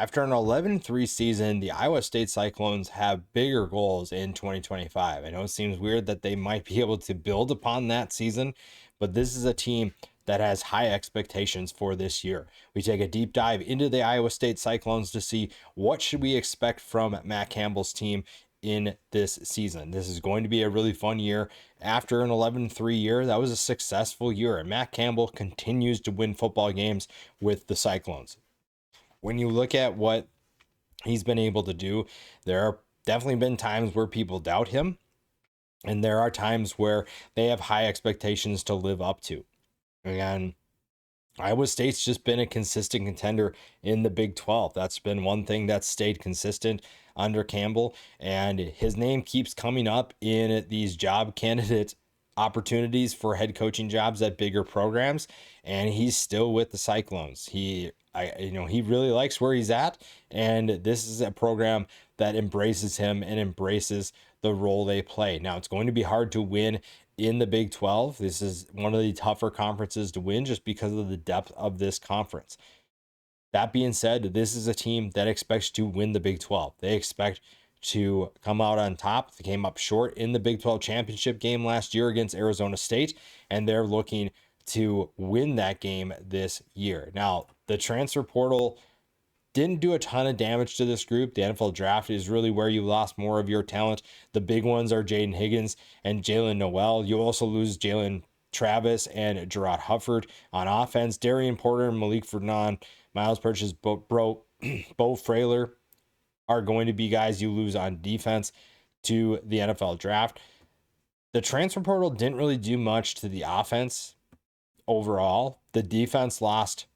After an 11-3 season, the Iowa State Cyclones have bigger goals in 2025. I know it seems weird that they might be able to build upon that season, but this is a team that has high expectations for this year. We take a deep dive into the Iowa State Cyclones to see what should we expect from Matt Campbell's team in this season. This is going to be a really fun year. After an 11-3 year, that was a successful year, and Matt Campbell continues to win football games with the Cyclones. When you look at what he's been able to do, there are definitely been times where people doubt him, and there are times where they have high expectations to live up to. And Iowa State's just been a consistent contender in the Big 12. That's been one thing that's stayed consistent under Campbell, and his name keeps coming up in these job candidate opportunities for head coaching jobs at bigger programs, and he's still with the Cyclones. He really likes where he's at, and this is a program that embraces him and embraces the role they play. Now, it's going to be hard to win in the Big 12. This is one of the tougher conferences to win just because of the depth of this conference. That being said, this is a team that expects to win the Big 12. They expect to come out on top. They came up short in the Big 12 championship game last year against Arizona State, and they're looking to win that game this year. Now, the transfer portal didn't do a ton of damage to this group. The NFL draft is really where you lost more of your talent. The big ones are Jaden Higgins and Jalen Noel. You also lose Jalen Travis and Gerard Hufford on offense. Darian Porter and Malik Ferdinand, Miles Purchase, Bo Frailer are going to be guys you lose on defense to the NFL draft. The transfer portal didn't really do much to the offense overall. The defense lost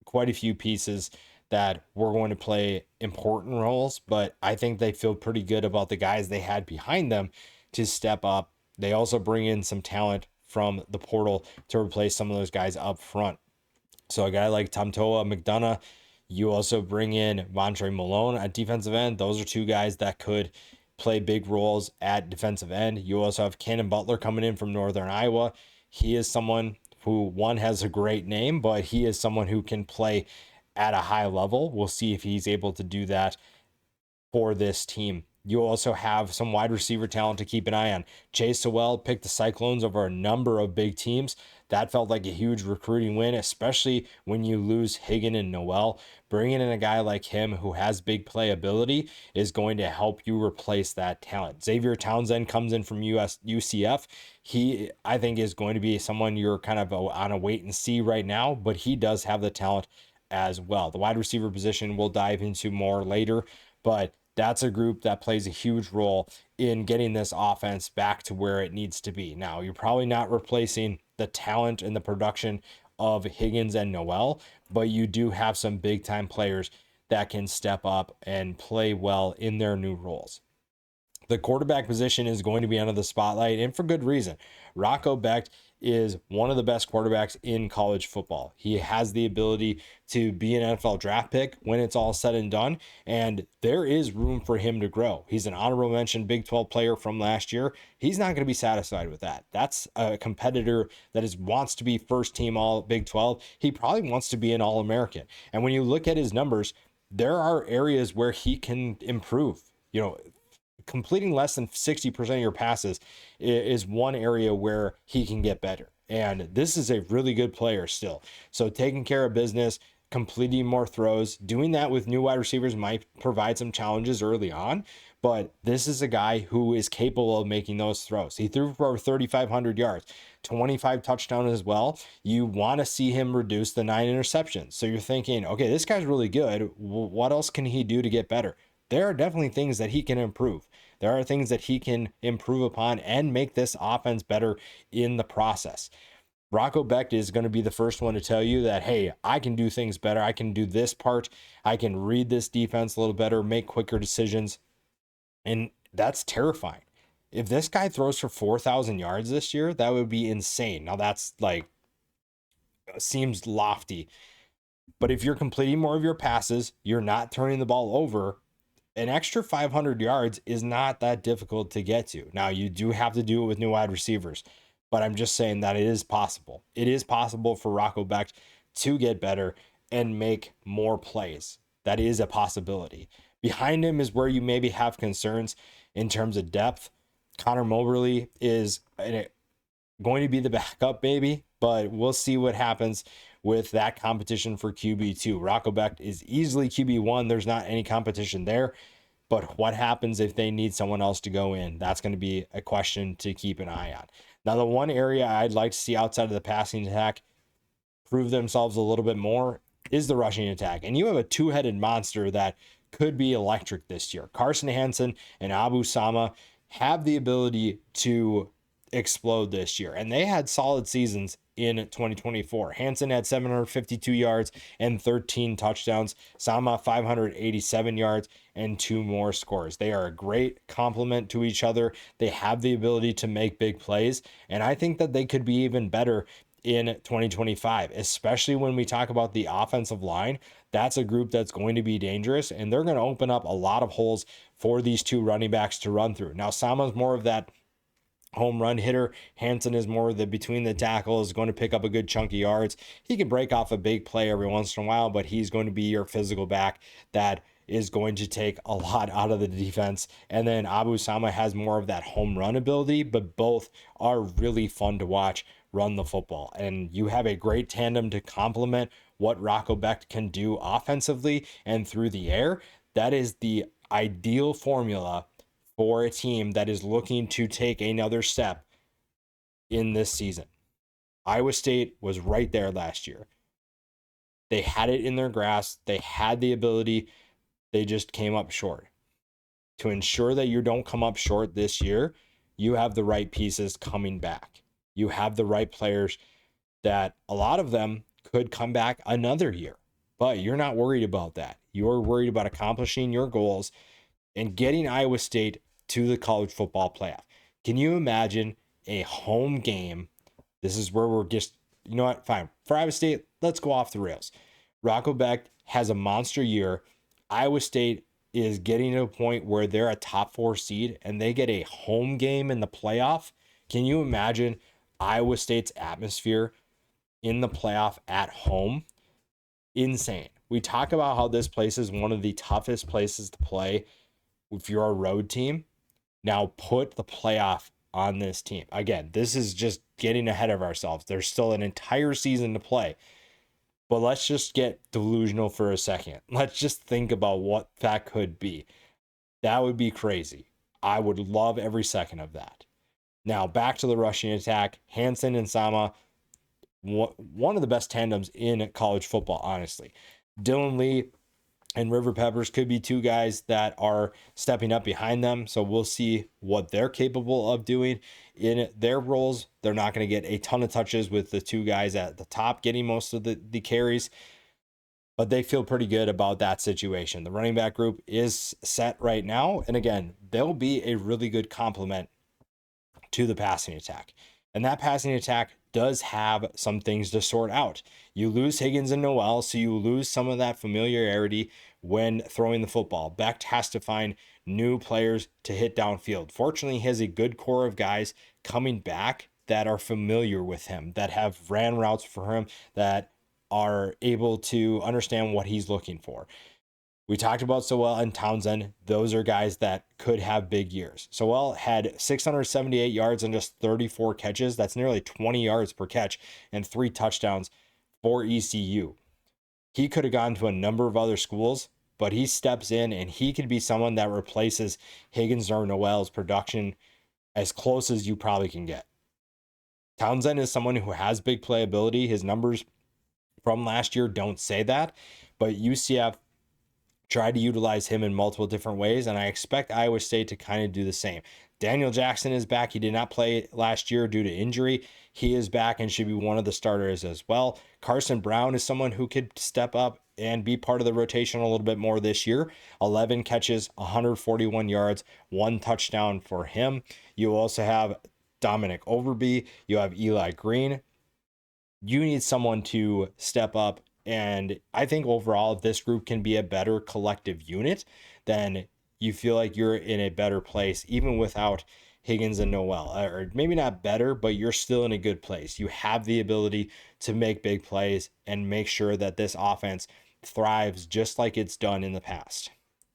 quite a few pieces that were going to play important roles, but I think they feel pretty good about the guys they had behind them to step up. They also bring in some talent from the portal to replace some of those guys up front. So a guy like Tamtoa McDonough, you also bring in Vontre Malone at defensive end. Those are two guys that could play big roles at defensive end. You also have Cannon Butler coming in from Northern Iowa. He is someone who, one, has a great name, but he is someone who can play at a high level. We'll see if he's able to do that for this team. You also have some wide receiver talent to keep an eye on. Chase Sewell picked the Cyclones over a number of big teams. That felt like a huge recruiting win, especially when you lose Higgin and Noel. Bringing in a guy like him who has big playability is going to help you replace that talent. Xavier Townsend comes in from UCF. He, I think, is going to be someone you're kind of on a wait and see right now, but he does have the talent as well. The wide receiver position we'll dive into more later, but that's a group that plays a huge role in getting this offense back to where it needs to be. Now, you're probably not replacing the talent and the production of Higgins and Noel, but you do have some big time players that can step up and play well in their new roles. The quarterback position is going to be under the spotlight, and for good reason. Rocco Becht is one of the best quarterbacks in college football. He has the ability to be an NFL draft pick when it's all said and done, and there is room for him to grow. He's an honorable mention Big 12 player from last year. He's not going to be satisfied with that. That's a competitor that wants to be first team all Big 12. He probably wants to be an All-American. And when you look at his numbers, there are areas where he can improve. Completing less than 60% of your passes is one area where he can get better. And this is a really good player still. So taking care of business, completing more throws, doing that with new wide receivers might provide some challenges early on, but this is a guy who is capable of making those throws. He threw for over 3,500 yards, 25 touchdowns as well. You want to see him reduce the 9 interceptions. So you're thinking, okay, this guy's really good. What else can he do to get better? There are definitely things that he can improve. There are things that he can improve upon and make this offense better in the process. Rocco Becht is going to be the first one to tell you that, hey, I can do things better. I can do this part. I can read this defense a little better, make quicker decisions. And that's terrifying. If this guy throws for 4,000 yards this year, that would be insane. Now that's seems lofty. But if you're completing more of your passes, you're not turning the ball over, an extra 500 yards is not that difficult to get to. Now, you do have to do it with new wide receivers, but I'm just saying that it is possible. It is possible for Rocco Becht to get better and make more plays. that is a possibility. Behind him is where you maybe have concerns in terms of depth. Connor Moberly is going to be the backup, maybe, but we'll see what happens with that competition for QB2. Rocco Becht is easily QB1. There's not any competition there. But what happens if they need someone else to go in? That's going to be a question to keep an eye on. Now, the one area I'd like to see outside of the passing attack prove themselves a little bit more is the rushing attack. And you have a two-headed monster that could be electric this year. Carson Hansen and Abu Sama have the ability to explode this year, and they had solid seasons in 2024. Hansen had 752 yards and 13 touchdowns. Sama 587 yards and 2 more scores. They are a great complement to each other. They have the ability to make big plays, and I think that they could be even better in 2025, especially when we talk about the offensive line. That's a group that's going to be dangerous, and they're going to open up a lot of holes for these two running backs to run through. Now, Sama's more of that home run hitter. Hansen is more the between the tackles, going to pick up a good chunk of yards. He can break off a big play every once in a while, but he's going to be your physical back that is going to take a lot out of the defense. And then Abu Sama has more of that home run ability, but both are really fun to watch run the football. And you have a great tandem to complement what Rocco Becht can do offensively and through the air. That is the ideal formula for a team that is looking to take another step in this season. Iowa State was right there last year. They had it in their grasp. They had the ability. They just came up short. To ensure that you don't come up short this year, you have the right pieces coming back. You have the right players that a lot of them could come back another year. But you're not worried about that. You're worried about accomplishing your goals and getting Iowa State to the college football playoff. Can you imagine a home game? This is where we're just, you know what, fine. For Iowa State, let's go off the rails. Rocco Becht has a monster year. Iowa State is getting to a point where they're a top 4 seed and they get a home game in the playoff. Can you imagine Iowa State's atmosphere in the playoff at home? Insane. We talk about how this place is one of the toughest places to play if you're a road team. Now put the playoff on this team. Again, this is just getting ahead of ourselves. There's still an entire season to play. But let's just get delusional for a second. Let's just think about what that could be. That would be crazy. I would love every second of that. Now, back to the rushing attack. Hansen and Sama, one of the best tandems in college football, honestly. Dylan Lee and River Peppers could be two guys that are stepping up behind them. So we'll see what they're capable of doing in their roles. They're not going to get a ton of touches with the two guys at the top getting most of the carries, but they feel pretty good about that situation. The running back group is set right now. And again, they'll be a really good complement to the passing attack. And that passing attack does have some things to sort out. You lose Higgins and Noel, so you lose some of that familiarity when throwing the football. Becht has to find new players to hit downfield. Fortunately, he has a good core of guys coming back that are familiar with him, that have ran routes for him, that are able to understand what he's looking for. We talked about Sewell and Townsend. Those are guys that could have big years. Sewell had 678 yards and just 34 catches. That's nearly 20 yards per catch and 3 touchdowns for ECU. He could have gone to a number of other schools, but he steps in and he could be someone that replaces Higgins or Noel's production as close as you probably can get. Townsend is someone who has big playability. His numbers from last year don't say that, but UCF tried to utilize him in multiple different ways, and I expect Iowa State to kind of do the same. Daniel Jackson is back. He did not play last year due to injury. He is back and should be one of the starters as well. Carson Brown is someone who could step up and be part of the rotation a little bit more this year. 11 catches, 141 yards, 1 touchdown for him. You also have Dominic Overby. You have Eli Green. You need someone to step up. And I think overall, if this group can be a better collective unit, then you feel like you're in a better place, even without Higgins and Noel. Or maybe not better, but you're still in a good place. You have the ability to make big plays and make sure that this offense thrives just like it's done in the past.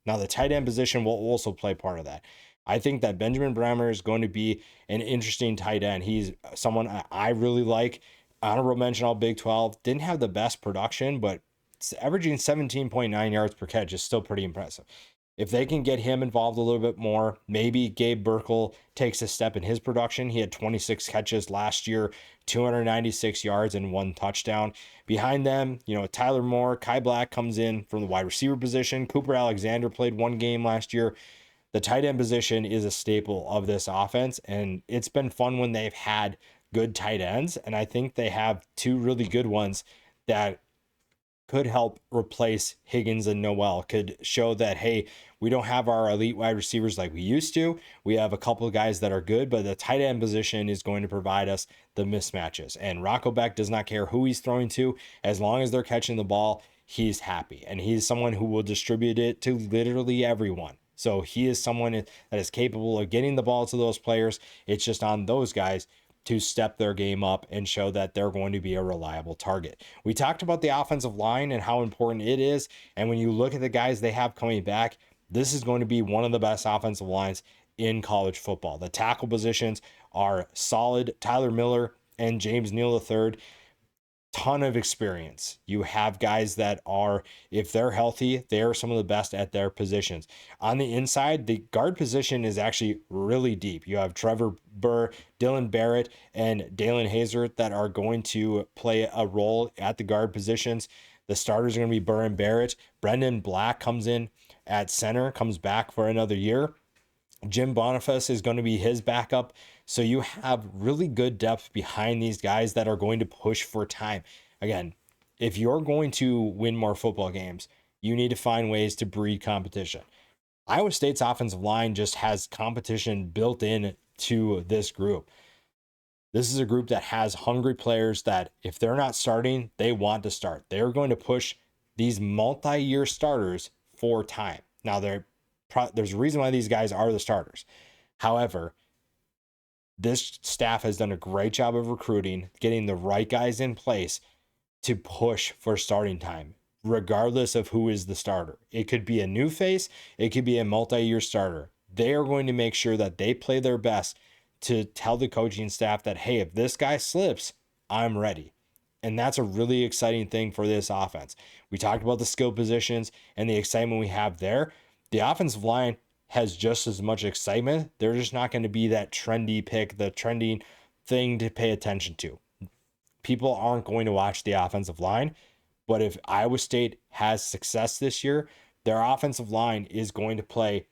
Now, the tight end position will also play part of that. I think that Benjamin Bremer is going to be an interesting tight end. He's someone I really like. Honorable mention all Big 12. Didn't have the best production, but averaging 17.9 yards per catch is still pretty impressive. If they can get him involved a little bit more, maybe Gabe Burkle takes a step in his production. He had 26 catches last year, 296 yards and 1 touchdown. Behind them, Tyler Moore, Kai Black comes in from the wide receiver position. Cooper Alexander played 1 game last year. The tight end position is a staple of this offense, and it's been fun when they've had good tight ends, and I think they have 2 really good ones that could help replace Higgins and Noel, could show that, hey, we don't have our elite wide receivers like we used to. We have a couple of guys that are good, but the tight end position is going to provide us the mismatches. And Rocco Beck does not care who he's throwing to. As long as they're catching the ball, he's happy. And he's someone who will distribute it to literally everyone. So he is someone that is capable of getting the ball to those players. It's just on those guys to step their game up and show that they're going to be a reliable target. We talked about the offensive line and how important it is. And when you look at the guys they have coming back, this is going to be one of the best offensive lines in college football. The tackle positions are solid. Tyler Miller and James Neal III, ton of experience. You have guys that are, if they're healthy, they're some of the best at their positions. On the inside, the guard position is actually really deep. You have Trevor Burr, Dylan Barrett, and Dalen Hazer that are going to play a role at the guard positions. The starters are going to be Burr and Barrett. Brendan Black comes in at center, comes back for another year. Jim Boniface is going to be his backup. So you have really good depth behind these guys that are going to push for time. Again, if you're going to win more football games, you need to find ways to breed competition. Iowa State's offensive line just has competition built in to this group. This is a group that has hungry players that if they're not starting, they want to start. They're going to push these multi-year starters for time. Now, there's a reason why these guys are the starters. However, this staff has done a great job of recruiting, getting the right guys in place to push for starting time, regardless of who is the starter. It could be a new face, it could be a multi-year starter. They are going to make sure that they play their best to tell the coaching staff that, hey, if this guy slips, I'm ready. And that's a really exciting thing for this offense. We talked about the skill positions and the excitement we have there. The offensive line has just as much excitement. They're just not going to be that trendy pick, the trending thing to pay attention to. People aren't going to watch the offensive line, but if Iowa State has success this year, their offensive line is going to play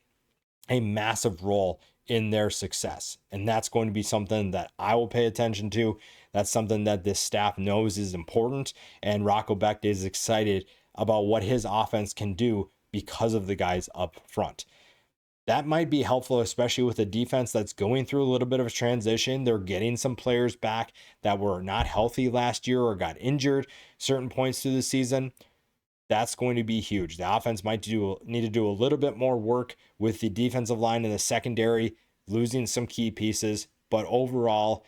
a massive role in their success. And that's going to be something that I will pay attention to. That's something that this staff knows is important. And Rocco Beck is excited about what his offense can do because of the guys up front. That might be helpful, especially with a defense that's going through a little bit of a transition. They're getting some players back that were not healthy last year or got injured certain points through the season. That's going to be huge. The offense might need to do a little bit more work with the defensive line and the secondary, losing some key pieces. But overall,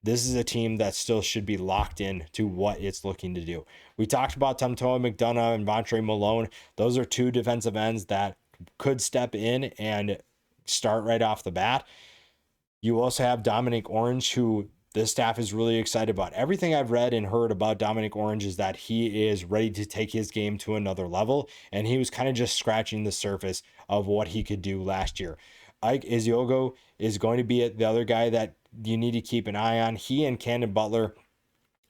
this is a team that still should be locked in to what it's looking to do. We talked about Tamtoa McDonough and Vontre Malone. Those are 2 defensive ends that could step in and start right off the bat. You also have Dominic Orange, who this staff is really excited about. Everything I've read and heard about Dominic Orange is that he is ready to take his game to another level, and he was kind of just scratching the surface of what he could do last year. Ike Iziogo is going to be the other guy that you need to keep an eye on. He and Camden Butler,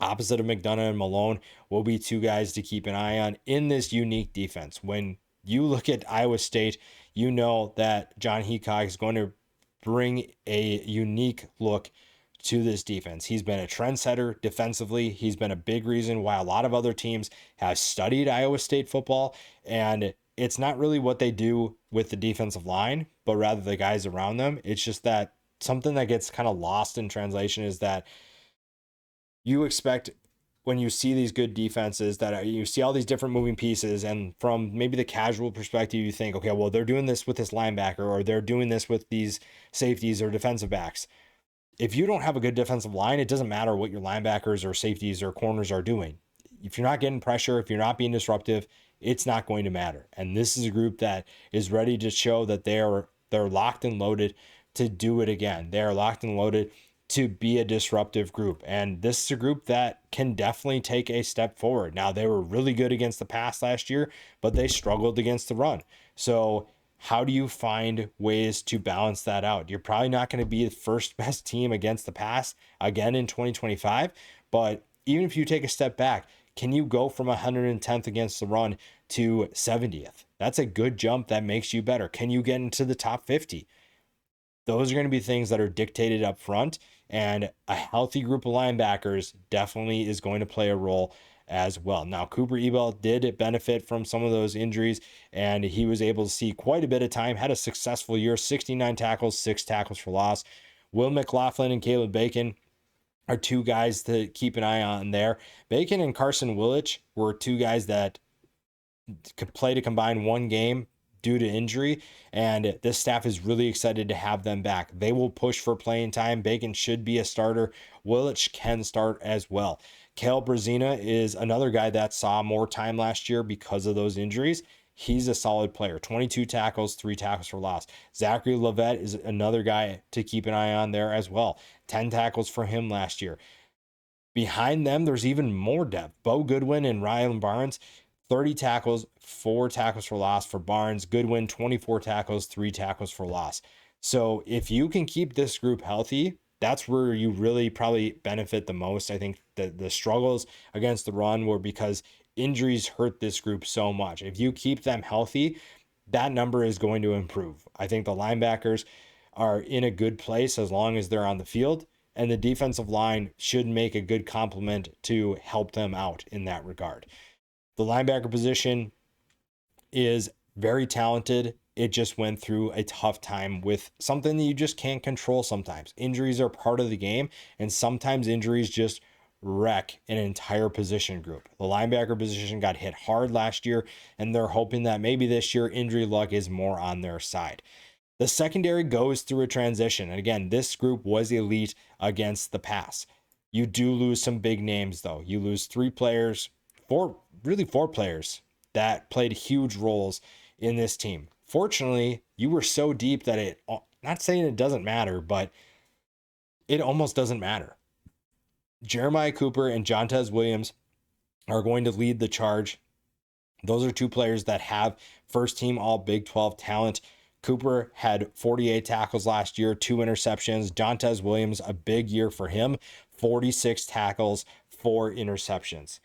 opposite of McDonough and Malone, will be 2 guys to keep an eye on in this unique defense. When you look at Iowa State, you know that John Heacock is going to bring a unique look to this defense. He's been a trendsetter defensively. He's been a big reason why a lot of other teams have studied Iowa State football. And it's not really what they do with the defensive line, but rather the guys around them. It's just that something that gets kind of lost in translation is that you expect, when you see these good defenses, that you see all these different moving pieces, and from maybe the casual perspective, you think, okay, well, they're doing this with this linebacker, or they're doing this with these safeties or defensive backs. If you don't have a good defensive line, it doesn't matter what your linebackers or safeties or corners are doing. If you're not getting pressure, if you're not being disruptive, it's not going to matter. And this is a group that is ready to show that they're locked and loaded to do it again. They are locked and loaded to be a disruptive group. And this is a group that can definitely take a step forward. Now, they were really good against the pass last year, but they struggled against the run. So how do you find ways to balance that out? You're probably not going to be the first best team against the pass again in 2025, but even if you take a step back, can you go from 110th against the run to 70th? That's a good jump that makes you better. Can you get into the top 50? Those are going to be things that are dictated up front, and a healthy group of linebackers definitely is going to play a role as well. Now, Cooper Ebel did benefit from some of those injuries, and he was able to see quite a bit of time, had a successful year, 69 tackles, 6 tackles for loss. Will McLaughlin and Caleb Bacon are two guys to keep an eye on there. Bacon and Carson Willich were two guys that could play to combine one game due to injury, and this staff is really excited to have them back. They will push for playing time. Bacon should be a starter. Willich can start as well. Kale Brazina is another guy that saw more time last year because of those injuries. He's a solid player. 22 tackles, 3 tackles for loss. Zachary Levet is another guy to keep an eye on there as well. 10 tackles for him last year. Behind them, there's even more depth. Bo Goodwin and Ryan Barnes, 30 tackles, 4 tackles for loss for Barnes. Goodwin, 24 tackles, 3 tackles for loss. So if you can keep this group healthy, that's where you really probably benefit the most. I think the struggles against the run were because injuries hurt this group so much. If you keep them healthy, that number is going to improve. I think the linebackers are in a good place as long as they're on the field, and the defensive line should make a good complement to help them out in that regard. The linebacker position is very talented. It just went through a tough time with something that you just can't control sometimes. Injuries are part of the game, and sometimes injuries just wreck an entire position group. The linebacker position got hit hard last year, and they're hoping that maybe this year injury luck is more on their side. The secondary goes through a transition. And again, this group was elite against the pass. You do lose some big names, though. You lose 3 players, 4 players that played huge roles in this team. Fortunately, you were so deep that it, not saying it doesn't matter, but it almost doesn't matter. Jeremiah Cooper and Jontez Williams are going to lead the charge. Those are 2 players that have first team all Big 12 talent. Cooper had 48 tackles last year, 2 interceptions. Jontez Williams, a big year for him, 46 tackles, 4 interceptions.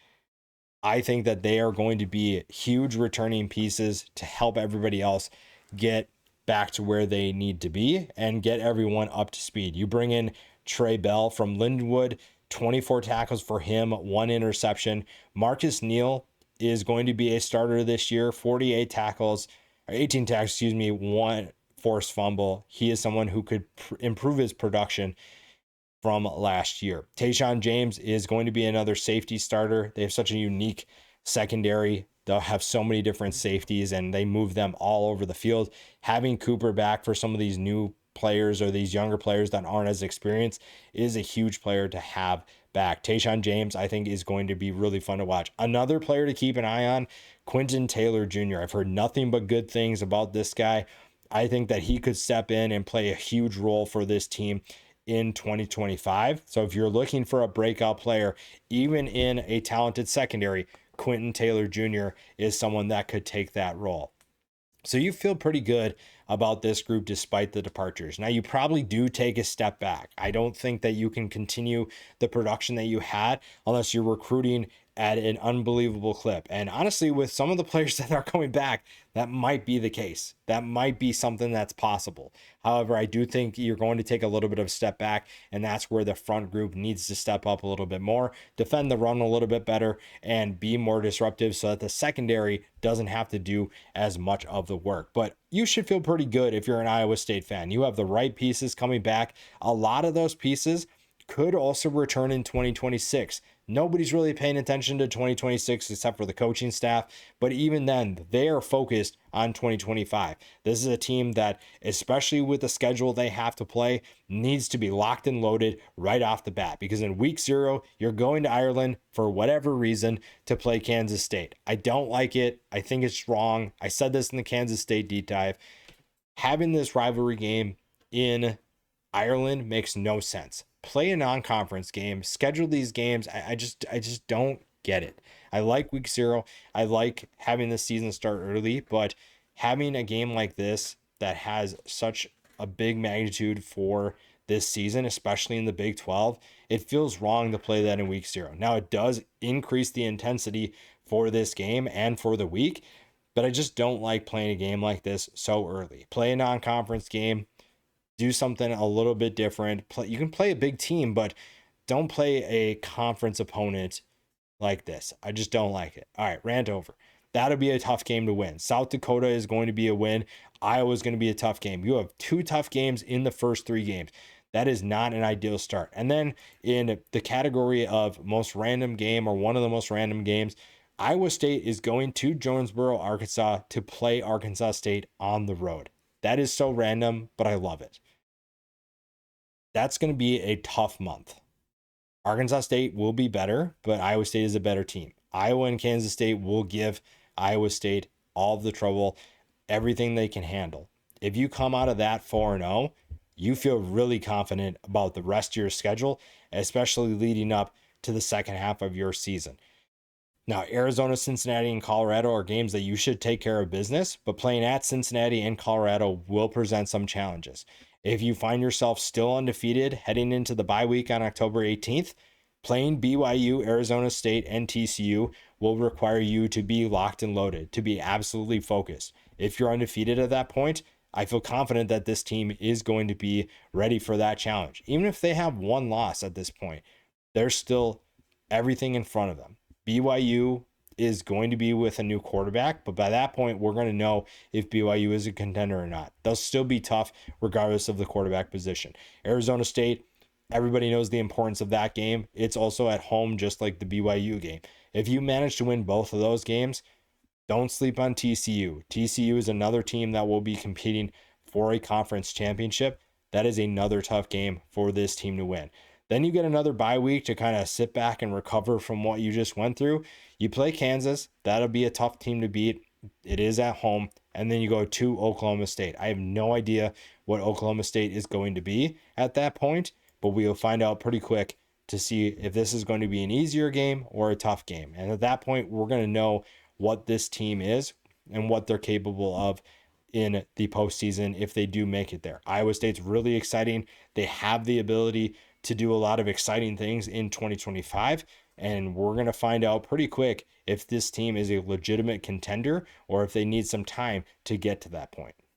I think that they are going to be huge returning pieces to help everybody else get back to where they need to be and get everyone up to speed. You bring in Trey Bell from Lindenwood, 24 tackles for him, 1 interception. Marcus Neal is going to be a starter this year, 18 tackles, 1 forced fumble. He is someone who could improve his production from last year. Tayshaun James is going to be another safety starter. They have such a unique secondary. They'll have so many different safeties, and they move them all over the field. Having Cooper back for some of these new players or these younger players that aren't as experienced is a huge player to have back. Tayshaun James, I think, is going to be really fun to watch. Another player to keep an eye on, Quentin Taylor Jr. I've heard nothing but good things about this guy. I think that he could step in and play a huge role for this team in 2025. So if you're looking for a breakout player, even in a talented secondary, Quentin Taylor Jr. is someone that could take that role. So you feel pretty good about this group despite the departures. Now, you probably do take a step back. I don't think that you can continue the production that you had unless you're recruiting at an unbelievable clip. And honestly, with some of the players that are coming back, that might be the case. That might be something that's possible. However, I do think you're going to take a little bit of a step back, and that's where the front group needs to step up a little bit more, defend the run a little bit better, and be more disruptive so that the secondary doesn't have to do as much of the work. But you should feel pretty good if you're an Iowa State fan. You have the right pieces coming back. A lot of those pieces could also return in 2026. Nobody's really paying attention to 2026 except for the coaching staff. But even then, they are focused on 2025. This is a team that, especially with the schedule they have to play, needs to be locked and loaded right off the bat. Because in week 0, you're going to Ireland for whatever reason to play Kansas State. I don't like it. I think it's wrong. I said this in the Kansas State deep dive. Having this rivalry game in Ireland makes no sense. Play a non-conference game, schedule these games. I just don't get it. I like week 0. I like having the season start early, but having a game like this that has such a big magnitude for this season, especially in the Big 12, it feels wrong to play that in week 0. Now, it does increase the intensity for this game and for the week, but I just don't like playing a game like this so early. Play a non-conference game, do something a little bit different. You can play a big team, but don't play a conference opponent like this. I just don't like it. All right, rant over. That'll be a tough game to win. South Dakota is going to be a win. Iowa is going to be a tough game. You have 2 tough games in the first 3 games. That is not an ideal start. And then in the category of most random game, or one of the most random games, Iowa State is going to Jonesboro, Arkansas to play Arkansas State on the road. That is so random, but I love it. That's going to be a tough month. Arkansas State will be better, but Iowa State is a better team. Iowa and Kansas State will give Iowa State all of the trouble, everything they can handle. If you come out of that 4-0, you feel really confident about the rest of your schedule, especially leading up to the second half of your season. Now, Arizona, Cincinnati, and Colorado are games that you should take care of business, but playing at Cincinnati and Colorado will present some challenges. If you find yourself still undefeated heading into the bye week on October 18th, playing BYU, Arizona State, and TCU will require you to be locked and loaded, to be absolutely focused. If you're undefeated at that point, I feel confident that this team is going to be ready for that challenge. Even if they have 1 loss at this point, there's still everything in front of them. BYU is going to be with a new quarterback, but by that point, we're going to know if BYU is a contender or not. They'll still be tough regardless of the quarterback position. Arizona State, everybody knows the importance of that game. It's also at home, just like the BYU game. If you manage to win both of those games, don't sleep on TCU. TCU is another team that will be competing for a conference championship. That is another tough game for this team to win. Then you get another bye week to kind of sit back and recover from what you just went through. You play Kansas. That'll be a tough team to beat. It is at home. And then you go to Oklahoma State. I have no idea what Oklahoma State is going to be at that point, but we will find out pretty quick to see if this is going to be an easier game or a tough game. And at that point, we're going to know what this team is and what they're capable of in the postseason if they do make it there. Iowa State's really exciting. They have the ability to do a lot of exciting things in 2025, and we're going to find out pretty quick if this team is a legitimate contender or if they need some time to get to that point.